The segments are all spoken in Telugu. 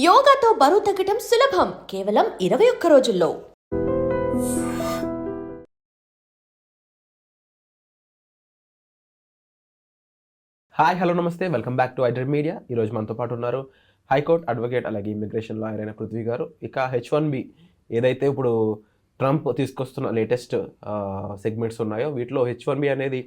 యోగాతో బరువు తగ్గటం సులభం కేవలం 21 రోజుల్లో. హాయ్ హలో నమస్తే, వెల్కమ్ బ్యాక్ టు ఐడ్రెడ్ మీడియా. ఈరోజు మనతో పాటు ఉన్నారు హైకోర్టు అడ్వకేట్ అలాగే ఇమిగ్రేషన్ లాయర్ అయిన పృథ్వీ గారు. ఇక H1B ఏదైతే ఇప్పుడు ట్రంప్ తీసుకొస్తున్న లేటెస్ట్ సెగ్మెంట్స్ ఉన్నాయో వీటిలో H1B అనేది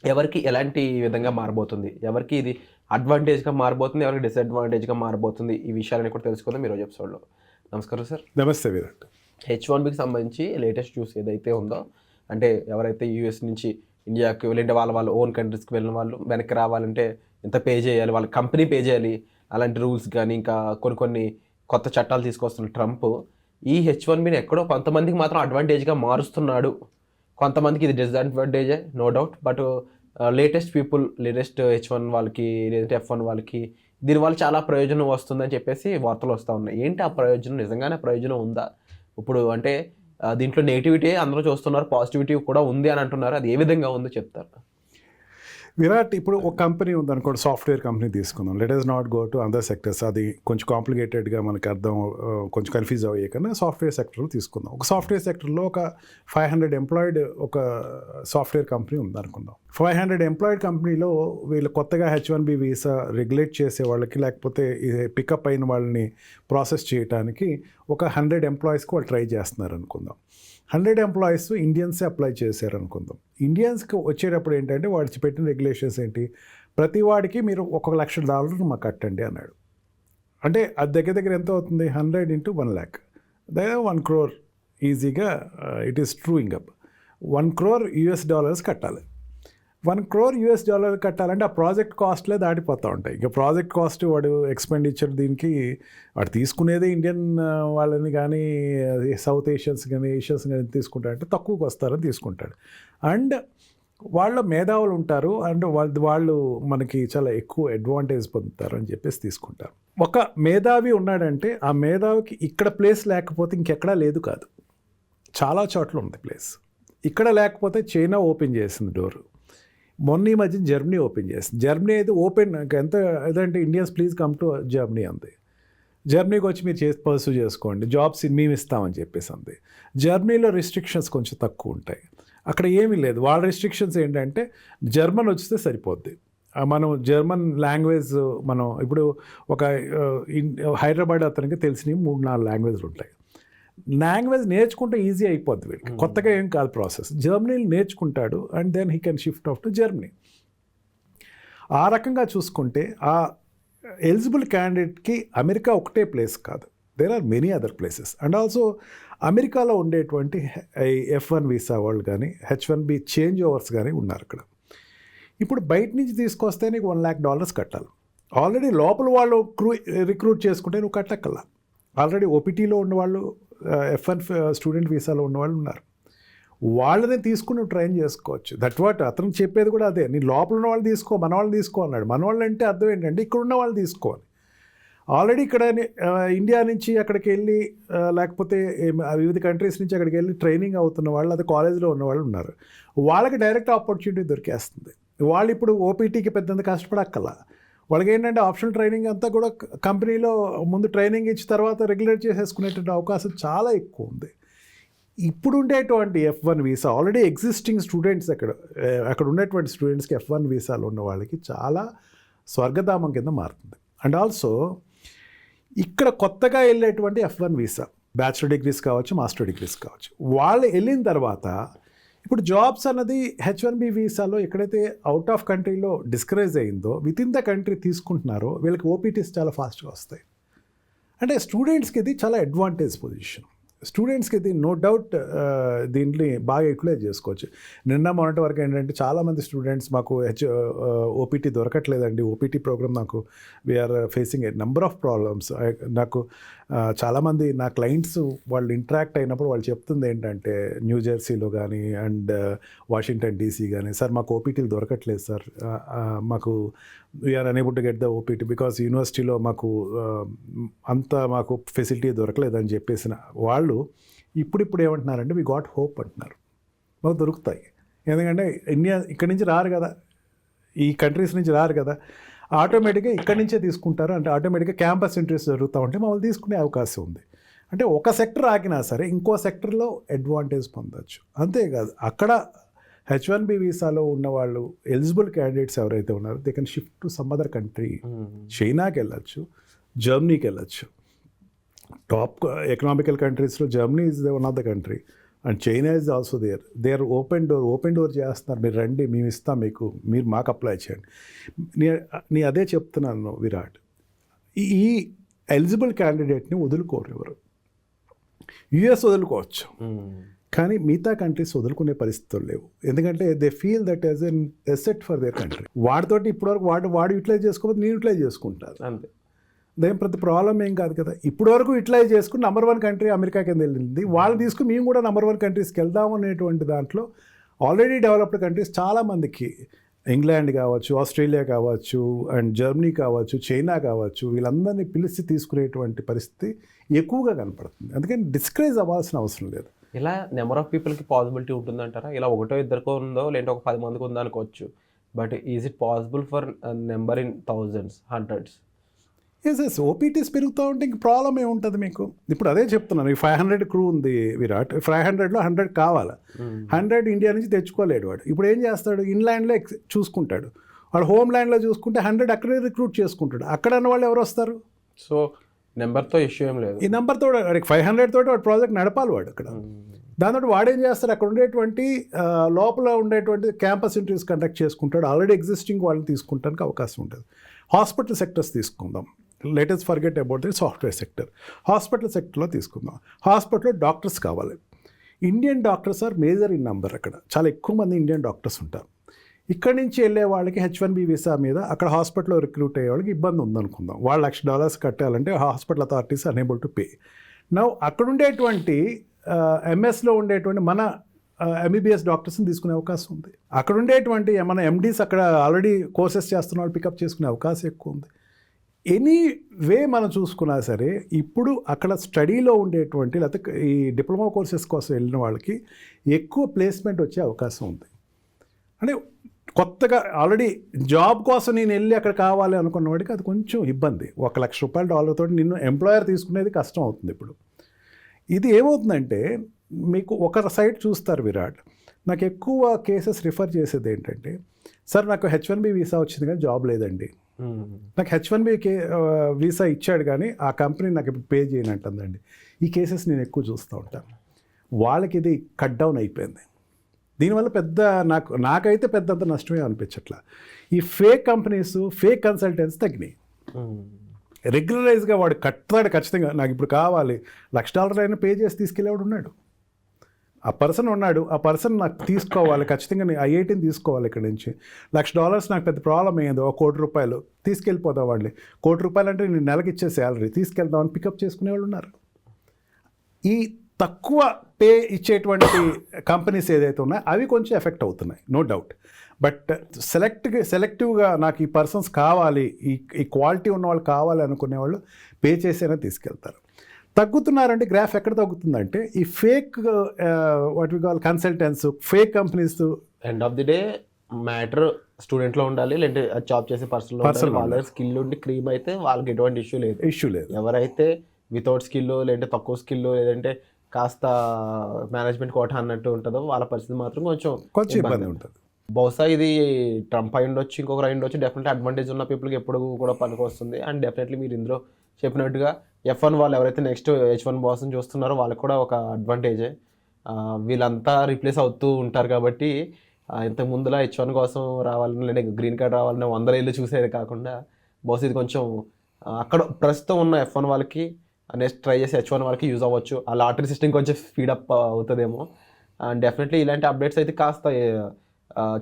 ఎవరికి ఎలాంటి విధంగా మారబోతుంది, ఎవరికి ఇది అడ్వాంటేజ్గా మారబోతుంది, ఎవరికి డిసడ్వాంటేజ్గా మారబోతుంది, ఈ విషయాలని కూడా తెలుసుకుందాం ఈరోజు ఎపిసోడ్లో. నమస్కారం సార్. నమస్తే విరాట్. H1Bకి సంబంధించి లేటెస్ట్ న్యూస్ ఏదైతే ఉందో, అంటే ఎవరైతే యూఎస్ నుంచి ఇండియాకి వెళ్ళింటే వాళ్ళ ఓన్ కంట్రీస్కి వెళ్ళిన వాళ్ళు వెనక్కి రావాలంటే ఎంత పే చేయాలి, వాళ్ళ కంపెనీ పే చేయాలి, అలాంటి రూల్స్ కానీ ఇంకా కొన్ని కొత్త చట్టాలు తీసుకొస్తున్న ట్రంప్ ఈ H1Bని ఎక్కడో కొంతమందికి మాత్రం అడ్వాంటేజ్గా మారుస్తున్నాడు, కొంతమందికి ఇది డిసడ్వాంటేజే no doubt. But latest H1 వాళ్ళకి లేదంటే F1 వాళ్ళకి దీనివల్ల చాలా ప్రయోజనం వస్తుందని చెప్పేసి వార్తలు వస్తూ ఉన్నాయి. ఏంటి ఆ ప్రయోజనం, నిజంగానే ప్రయోజనం ఉందా? ఇప్పుడు అంటే దీంట్లో నెగిటివిటీ అందరూ చూస్తున్నారు, పాజిటివిటీ కూడా ఉంది అని అంటున్నారు. అది ఏ విధంగా ఉందో చెప్తారు? విరాట్, ఇప్పుడు ఒక కంపెనీ ఉందనుకోండి, సాఫ్ట్వేర్ కంపెనీ తీసుకుందాం. Let us not go to other sectors, అది కొంచెం కాంప్లికేటెడ్గా మనకు కొంచెం కన్ఫ్యూజ్ అయ్యే కన్నా సాఫ్ట్వేర్ సెక్టర్లో తీసుకుందాం. ఒక సాఫ్ట్వేర్ సెక్టర్లో ఒక 500 ఎంప్లాయిడ్ ఒక సాఫ్ట్వేర్ కంపెనీ ఉందనుకుందాం. 500 ఎంప్లాయిడ్ కంపెనీలో వీళ్ళు కొత్తగా H1B వీసా రెగ్యులేట్ చేసే వాళ్ళకి, లేకపోతే పికప్ అయిన వాళ్ళని ప్రాసెస్ చేయడానికి ఒక 100 ఎంప్లాయీస్కి వాళ్ళు ట్రై చేస్తున్నారు అనుకుందాం. 100 ఎంప్లాయీస్ ఇండియన్సే అప్లై చేశారు అనుకుందాం. ఇండియన్స్కి వచ్చేటప్పుడు ఏంటంటే వాడికి పెట్టిన రెగ్యులేషన్స్ ఏంటి, ప్రతి వాడికి మీరు $1,00,000 మాకు కట్టండి అన్నాడు. అంటే అది దగ్గర ఎంత అవుతుంది? 100 into 1 lakh, దగ్గర 1 crore ఈజీగా ఇట్ ఈస్ ట్రూయింగ్ అప్. $1 crore కట్టాలి. $1 crore కట్టాలంటే ఆ ప్రాజెక్ట్ కాస్ట్లే దాటిపోతూ ఉంటాయి. ఇక ప్రాజెక్ట్ కాస్ట్ వాడు ఎక్స్పెండిచర్ దీనికి వాడు తీసుకునేదే ఇండియన్ వాళ్ళని కానీ సౌత్ ఏషియన్స్ కానీ తీసుకుంటాడంటే తక్కువకి వస్తారని తీసుకుంటాడు. అండ్ వాళ్ళ మేధావులు ఉంటారు, అండ్ వాళ్ళు మనకి చాలా ఎక్కువ అడ్వాంటేజ్ పొందుతారు అని చెప్పేసి తీసుకుంటారు. ఒక మేధావి ఉన్నాడంటే ఆ మేధావికి ఇక్కడ ప్లేస్ లేకపోతే ఇంకెక్కడా లేదు కాదు, చాలా చోట్ల ఉంది ప్లేస్. ఇక్కడ లేకపోతే చైనా ఓపెన్ చేసింది డోరు. మొన్న ఈ మధ్య జర్మనీ ఓపెన్ చేసింది. జర్మనీ అయితే ఓపెన్ ఎంత ఏదంటే Indians please come to Germany అంది. జర్మనీకి వచ్చి మీరు పర్సూ చేసుకోండి, జాబ్స్ మేము ఇస్తామని చెప్పేసి అంది. జర్మనీలో రిస్ట్రిక్షన్స్ కొంచెం తక్కువ ఉంటాయి, అక్కడ ఏమీ లేదు. వాళ్ళ రిస్ట్రిక్షన్స్ ఏంటంటే జర్మన్ వచ్చితే సరిపోద్ది. మనం జర్మన్ లాంగ్వేజ్ మనం ఇప్పుడు ఒక హైదరాబాద్ అతనికి తెలిసిన 3-4 లాంగ్వేజ్లు ఉంటాయి. లాంగ్వేజ్ నేర్చుకుంటే ఈజీ అయిపోద్ది వీళ్ళకి, కొత్తగా ఏం కాదు ప్రాసెస్. జర్మనీలో నేర్చుకుంటాడు and then he can shift off to Germany. ఆ రకంగా చూసుకుంటే ఆ ఎలిజిబుల్ క్యాండిడేట్కి అమెరికా ఒకటే ప్లేస్ కాదు, there are many other places. And also అమెరికాలో ఉండేటువంటి F1 వీసా వాళ్ళు కానీ H1B చేంజ్ ఓవర్స్ కానీ ఉన్నారు అక్కడ. ఇప్పుడు బయట నుంచి తీసుకొస్తే నీకు $1,00,000 కట్టాలి. ఆల్రెడీ లోపల వాళ్ళు రిక్రూట్ చేసుకుంటే నువ్వు కట్టక్కల్లా. ఆల్రెడీ ఓపీటీలో ఉన్నవాళ్ళు, F1 స్టూడెంట్ వీసాలో ఉన్నవాళ్ళు ఉన్నారు, వాళ్ళనే తీసుకుని ట్రైన్ చేసుకోవచ్చు. దట్ వాట్ అతను చెప్పేది కూడా అదే, నీ లోపల ఉన్న వాళ్ళు తీసుకో, మన వాళ్ళు తీసుకో అన్నాడు. మన వాళ్ళు అంటే అర్థం ఏంటంటే ఇక్కడ ఉన్న వాళ్ళు తీసుకోవాలి. ఆల్రెడీ ఇక్కడ ఇండియా నుంచి అక్కడికి వెళ్ళి లేకపోతే వివిధ కంట్రీస్ నుంచి అక్కడికి వెళ్ళి ట్రైనింగ్ అవుతున్న వాళ్ళు, అది కాలేజీలో ఉన్న వాళ్ళు ఉన్నారు, వాళ్ళకి డైరెక్ట్ ఆపర్చునిటీ దొరికేస్తుంది. వాళ్ళు ఇప్పుడు ఓపీటీకి పెద్దంత కష్టపడక్కల. వాళ్ళకి ఏంటంటే ఆప్షనల్ ట్రైనింగ్ అంతా కూడా కంపెనీలో ముందు ట్రైనింగ్ ఇచ్చిన తర్వాత రెగ్యులేట్ చేసేసుకునేటువంటి అవకాశం చాలా ఎక్కువ ఉంది. ఇప్పుడు ఉండేటువంటి F1 visa already existing students అక్కడ ఉండేటువంటి స్టూడెంట్స్కి F1 వీసాలు ఉన్న వాళ్ళకి చాలా స్వర్గధామం కింద మారుతుంది. అండ్ ఆల్సో ఇక్కడ కొత్తగా వెళ్ళేటువంటి F1 వీసా, బ్యాచిలర్ డిగ్రీస్ కావచ్చు, మాస్టర్ డిగ్రీస్ కావచ్చు, వాళ్ళు వెళ్ళిన తర్వాత ఇప్పుడు జాబ్స్ అన్నది H1B వీసాలో ఎక్కడైతే అవుట్ ఆఫ్ కంట్రీలో డిస్కరేజ్ అయిందో విత్ ఇన్ ద కంట్రీ తీసుకుంటున్నారో వీళ్ళకి ఓపీటీస్ చాలా ఫాస్ట్గా వస్తాయి. అంటే స్టూడెంట్స్కి ఇది చాలా అడ్వాంటేజ్ పొజిషన్. స్టూడెంట్స్కి ఇది నో డౌట్ దీన్ని బాగా యూటిలైజ్ చేసుకోవచ్చు. మొన్నటి వరకు ఏంటంటే చాలామంది స్టూడెంట్స్ మాకు ఓపీటీ దొరకట్లేదండి, ఓపీటీ ప్రోగ్రామ్ నాకు we are facing a number of problems. నాకు చాలామంది నా క్లయింట్స్ వాళ్ళు ఇంటరాక్ట్ అయినప్పుడు వాళ్ళు చెప్తుంది ఏంటంటే న్యూ జెర్సీలో కానీ అండ్ వాషింగ్టన్ DC కానీ, సార్ మాకు ఓపీటీలు దొరకట్లేదు సార్, మాకు we are unable to get the OPT because యూనివర్సిటీలో మాకు అంత మాకు ఫెసిలిటీ దొరకలేదని చెప్పేసిన వాళ్ళు ఇప్పుడు ఏమంటున్నారంటే వి గాట్ హోప్ అంటున్నారు, మాకు దొరుకుతాయి. ఎందుకంటే ఇండియా ఇక్కడి నుంచి రారు కదా, ఈ కంట్రీస్ నుంచి రారు కదా. ఆటోమేటిక్గా ఇక్కడి నుంచే తీసుకుంటారు, అంటే ఆటోమేటిక్గా క్యాంపస్ ఇంటర్వ్యూస్ జరుగుతూ ఉంటే మమ్మల్ని తీసుకునే అవకాశం ఉంది. అంటే ఒక సెక్టర్ ఆగినా సరే ఇంకో సెక్టర్లో అడ్వాంటేజ్ పొందొచ్చు. అంతేకాదు అక్కడ H1B వీసాలో ఉన్న వాళ్ళు ఎలిజిబుల్ క్యాండిడేట్స్ ఎవరైతే ఉన్నారో they can shift to some other country. చైనాకి వెళ్ళచ్చు, జర్మనీకి వెళ్ళచ్చు. టాప్ ఎకనామికల్ కంట్రీస్లో Germany is one of the country and China is also they are open door చేస్తున్నారు. మీరు రండి, మేము ఇస్తాం మీకు, మీరు మాకు అప్లై చేయండి. నీ అదే చెప్తున్నాను విరాట్, ఈ ఎలిజిబుల్ క్యాండిడేట్ని వదులుకోరు ఎవరు. యుఎస్ వదులుకోవచ్చు, కానీ మిగతా కంట్రీస్ వదులుకునే పరిస్థితులు లేవు. ఎందుకంటే they feel that as an asset for their country. వాడితోటి ఇప్పటివరకు వాడు యూటిలైజ్ చేసుకోకపోతే నేను యూటిలైజ్ చేసుకుంటాను, అంతే. దేని ప్రతి ప్రాబ్లం ఏం కాదు కదా. ఇప్పటి వరకు యూటిలైజ్ చేసుకుని నెంబర్ 1 కంట్రీ అమెరికా కింద వెళ్ళింది. వాళ్ళు తీసుకుని మేము కూడా నెంబర్ 1 కంట్రీస్కి వెళ్దాం అనేటువంటి దాంట్లో ఆల్రెడీ డెవలప్డ్ కంట్రీస్ చాలామందికి, ఇంగ్లాండ్ కావచ్చు, ఆస్ట్రేలియా కావచ్చు, అండ్ జర్మనీ కావచ్చు, చైనా కావచ్చు, వీళ్ళందరినీ పిలిచి తీసుకునేటువంటి పరిస్థితి ఎక్కువగా కనపడుతుంది. అందుకని డిస్కరేజ్ అవ్వాల్సిన అవసరం లేదు. ఇలా నెంబర్ ఆఫ్ పీపుల్కి పాసిబిలిటీ ఉంటుందంటారా? ఇలా ఒకటో ఇద్దరికో ఉందో, లేదంటే ఒక 10 మందికి ఉందో అనుకోవచ్చు. But is it possible for number in thousands, hundreds? As OPTs పెరుగుతూ ఉంటే ఇంక ప్రాబ్లం ఏముంటుంది మీకు? ఇప్పుడు అదే చెప్తున్నాను, ఈ 500 క్రూ ఉంది విరాట్, 500లో 100 కావాలి. 100 ఇండియా నుంచి తెచ్చుకోలేడు వాడు. ఇప్పుడు ఏం చేస్తాడు? ఇన్లాండ్లో చూసుకుంటాడు, వాడు హోమ్ ల్యాండ్లో చూసుకుంటే 100 అక్కడే రిక్రూట్ చేసుకుంటాడు. అక్కడ అన్న వాళ్ళు ఎవరు వస్తారు? సో నెంబర్తో ఇష్యూ ఏం లేదు. ఈ నెంబర్తో వాడికి 500 తోటి వాడు ప్రాజెక్ట్ నడపాలి వాడు అక్కడ. దాంతో వాడేం చేస్తాడు? అక్కడ ఉండేటువంటి లోపల ఉండేటువంటి క్యాంపస్ ఇంటర్వ్యూస్ కండక్ట్ చేసుకుంటాడు. ఆల్రెడీ ఎగ్జిస్టింగ్ వాళ్ళని తీసుకుంటానికి అవకాశం ఉంటుంది. హాస్పిటల్ సెక్టర్స్ తీసుకుందాం. Let us forget about the software sector. Hospital సెక్టర్లో తీసుకుందాం. హాస్పిటల్లో డాక్టర్స్ కావాలి. Indian doctors are major in number. అక్కడ చాలా ఎక్కువ మంది ఇండియన్ డాక్టర్స్ ఉంటారు. ఇక్కడి నుంచి వెళ్ళే వాళ్ళకి H1B వీసా మీద అక్కడ హాస్పిటల్లో రిక్రూట్ అయ్యే వాళ్ళకి ఇబ్బంది ఉందనుకుందాం. వాళ్ళు $1,00,000 కట్టాలంటే hospital authorities unable to pay. Now అక్కడ ఉండేటువంటి ఎంఎస్లో ఉండేటువంటి మన MBBS డాక్టర్స్ని తీసుకునే అవకాశం ఉంది. అక్కడ ఉండేటువంటి మన MDs అక్కడ ఆల్రెడీ కోర్సెస్ చేస్తున్న వాళ్ళు పికప్ చేసుకునే అవకాశం ఎక్కువ ఉంది. ఎనీ వే మనం చూసుకున్నా సరే ఇప్పుడు అక్కడ స్టడీలో ఉండేటువంటి లేకపోతే ఈ డిప్లొమా కోర్సెస్ కోసం వెళ్ళిన వాళ్ళకి ఎక్కువ ప్లేస్మెంట్ వచ్చే అవకాశం ఉంది. అంటే కొత్తగా ఆల్రెడీ జాబ్ కోసం నేను వెళ్ళి అక్కడ కావాలి అనుకున్న వాడికి అది కొంచెం ఇబ్బంది. $1,00,000 తోటి నిన్ను ఎంప్లాయర్ తీసుకునేది కష్టం అవుతుంది. ఇప్పుడు ఇది ఏమవుతుందంటే మీకు ఒక సైడ్ చూస్తారు విరాట్, నాకు ఎక్కువ కేసెస్ రిఫర్ చేసేది ఏంటంటే, సార్ నాకు H1B వీసా వచ్చింది కానీ జాబ్ లేదండి, నాకు H1B వీసా ఇచ్చాడు కానీ ఆ కంపెనీ నాకు ఇప్పుడు పే చేయనంటుందండి. ఈ కేసెస్ నేను ఎక్కువ చూస్తూ ఉంటాను. వాళ్ళకి ఇది కట్ డౌన్ అయిపోయింది. దీనివల్ల నాకైతే పెద్దంత నష్టమే అనిపించట్లా. ఈ ఫేక్ కంపెనీస్, ఫేక్ కన్సల్టెంట్స్ తగ్గినాయి. రెగ్యులరైజ్గా వాడు కట్టాడు ఖచ్చితంగా, నాకు ఇప్పుడు కావాలి $1,00,000 అయినా పే చేసి తీసుకెళ్ళేవాడు ఉన్నాడు. ఆ పర్సన్ ఉన్నాడు, ఆ పర్సన్ నాకు తీసుకోవాలి ఖచ్చితంగా, నేను IITని తీసుకోవాలి ఇక్కడ నుంచి. $1,00,000 నాకు పెద్ద ప్రాబ్లం అయ్యింది, $1,00,00,000 తీసుకెళ్ళిపోతాం వాళ్ళని. $1,00,00,000 అంటే నేను నెలకి ఇచ్చే శాలరీ తీసుకెళ్దామని పికప్ చేసుకునే వాళ్ళు ఉన్నారు. ఈ తక్కువ పే ఇచ్చేటువంటి కంపెనీస్ ఏదైతే ఉన్నాయో అవి కొంచెం ఎఫెక్ట్ అవుతున్నాయి, నో డౌట్. బట్ సెలెక్టివ్గా నాకు ఈ పర్సన్స్ కావాలి, ఈ క్వాలిటీ ఉన్న వాళ్ళు కావాలి అనుకునే వాళ్ళు పే చేసేనే తీసుకెళ్తారు. తగ్గుతున్నారంటే గ్రాఫ్ ఎక్కడ తగ్గుతుందంటే ఈ fake what we call consultants, fake companies. End of the day matter స్టూడెంట్లో ఉండాలి, లేదంటే జాబ్ చేసే పర్సన్ వాళ్ళ స్కిల్ ఉండి క్రీమ్ అయితే వాళ్ళకి ఎటువంటి ఇష్యూ లేదు. ఎవరైతే వితౌట్ స్కిల్, లేదంటే తక్కువ స్కిల్, లేదంటే కాస్త మేనేజ్మెంట్ కోట అన్నట్టు ఉంటుందో వాళ్ళ పరిస్థితి మాత్రం కొంచెం ఇబ్బంది ఉంటుంది. బహుశా ఇది ట్రంప్ అయి ఉండొచ్చు, ఇంకొకరు అయి ఉండొచ్చు. డెఫినెట్లీ అడ్వాంటేజ్ ఉన్న పీపుల్కి ఎప్పుడు కూడా పనికి వస్తుంది. అండ్ డెఫినెట్లీ మీరు ఇందులో చెప్పినట్టుగా F1 వాళ్ళు ఎవరైతే నెక్స్ట్ H1 బాస్ని చూస్తున్నారో వాళ్ళకి కూడా ఒక అడ్వాంటేజే. వీళ్ళంతా రీప్లేస్ అవుతూ ఉంటారు కాబట్టి ఇంతకు ముందులా H1 కోసం రావాలని, లేదా గ్రీన్ కార్డ్ రావాలని 100 ఏళ్ళు చూసేది కాకుండా బహుశా ఇది కొంచెం అక్కడ ప్రస్తుతం ఉన్న F1 వాళ్ళకి నెక్స్ట్ ట్రై చేసి H1 వాళ్ళకి యూజ్ అవ్వచ్చు. ఆ లాటరీ సిస్టమ్ కొంచెం స్పీడప్ అవుతుందేమో. అండ్ డెఫినెట్లీ ఇలాంటి అప్డేట్స్ అయితే కాస్త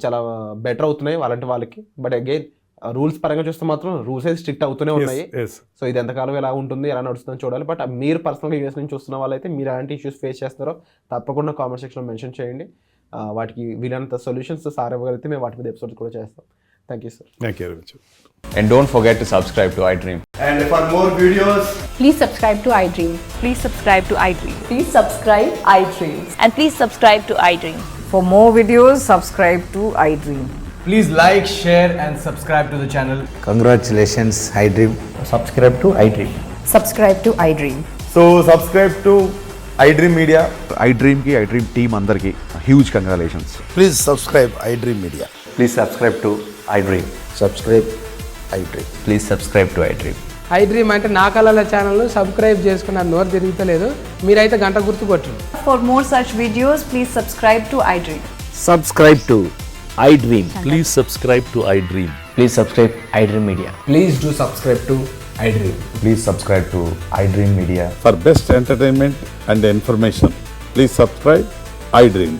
చాలా బెటర్ అవుతున్నాయి అలాంటి వాళ్ళకి. బట్ అగైన్ రూల్స్ పరంగా చూస్తే మాత్రం రూల్స్ అయితే స్ట్రిక్ట్ అవుతూనే ఉన్నాయి. సో ఇది ఎంతకాలం ఎలా ఉంటుంది, ఎలా నడుస్తుందని చూడాలి. బట్ మీరు పర్సనల్గా యూఎస్ నుంచి చూస్తున్న వాళ్ళైతే మీరు ఎలాంటి ఇష్యూస్ ఫేస్ చేస్తారో తప్పకుండా కామెంట్ సెక్షన్లో మెన్షన్ చేయండి. వాటికి వీలైనంత సొల్యూషన్స్ సార్ ఇవ్వగలిగితే మేము వాటి మీద ఎపిసోడ్స్ కూడా చేస్తాం. Thank you sir. Thank you very much. And don't forget to subscribe to iDream. And for more videos, please subscribe to iDream. Please subscribe to iDream. Please subscribe iDream. And please subscribe to iDream. For more videos, subscribe to iDream. Please like, share, and subscribe to the channel. Congratulations, iDream. Subscribe to iDream. Subscribe to iDream. So subscribe to iDream Media. iDream ki iDream team andarki huge congratulations. Please subscribe iDream Media. Please subscribe to iDream. Subscribe iDream. Please subscribe to iDream. iDream అంటే నా కళల ఛానల్ సబ్స్క్రైబ్ చేసుకున్న నోరు తిరుగుతలేదు, మీరైతే గంట గుర్తు కొట్టండి. For more such videos, please subscribe to iDream. Subscribe to iDream. Please subscribe to iDream. Please subscribe iDream Media. Please do subscribe to iDream. Please subscribe to iDream Media. For best entertainment and information, please subscribe iDream.